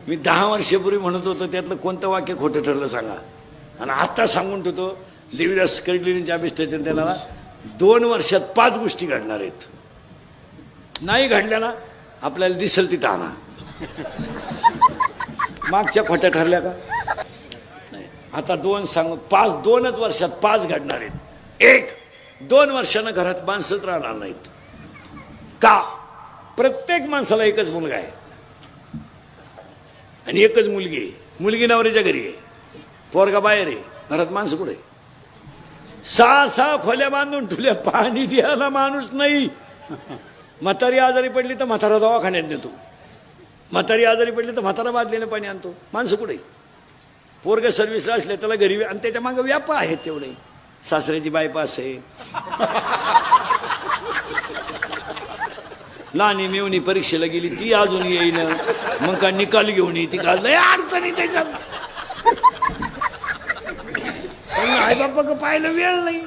मी 10 वर्षापूर्वी म्हणत होतो त्यातलं कोणतं वाक्य खोटं ठरलं सांगा. आणि आता सांगून ठेवतो देवीदास कडलिनीच्या अभिष्टाच्या त्याला 2 वर्षात 5 गोष्टी घडणार आहेत. नाही घडल्या ना आपल्याला दिसेल तिथं आणा. मागच्या खोट्या ठरल्या का नाही. आता 2 सांग 5 2च वर्षात 5 घडणार आहेत. 1 2 वर्षानं घरात माणसंच राहणार नाहीत. का? प्रत्येक माणसाला एकच मुलगा आहे आणि एकच मुलगी आहे. मुलगी नवऱ्याच्या घरी आहे, पोरगा बाहेर आहे, घरात माणसं कुठे? 6 खोल्या बांधून ठेवल्या, पाणी द्यायला माणूस नाही. म्हातारी आजारी पडली तर म्हातारा दवाखान्यात नेतो, म्हातारी आजारी पडली तर म्हातारा बादलीने पाणी आणतो. माणसं कुठे? पोरग सर्व्हिसला असले त्याला घरी, आणि त्याच्या मागे व्यापा आहेत तेवढे. सासऱ्याची बायपास आहे, लहानी मेवणी परीक्षेला गेली ती अजून येईन, मग का निकाल घेऊन येते का? लय अडचणी त्याच्यात. आई बापा पाहायला वेळ नाही.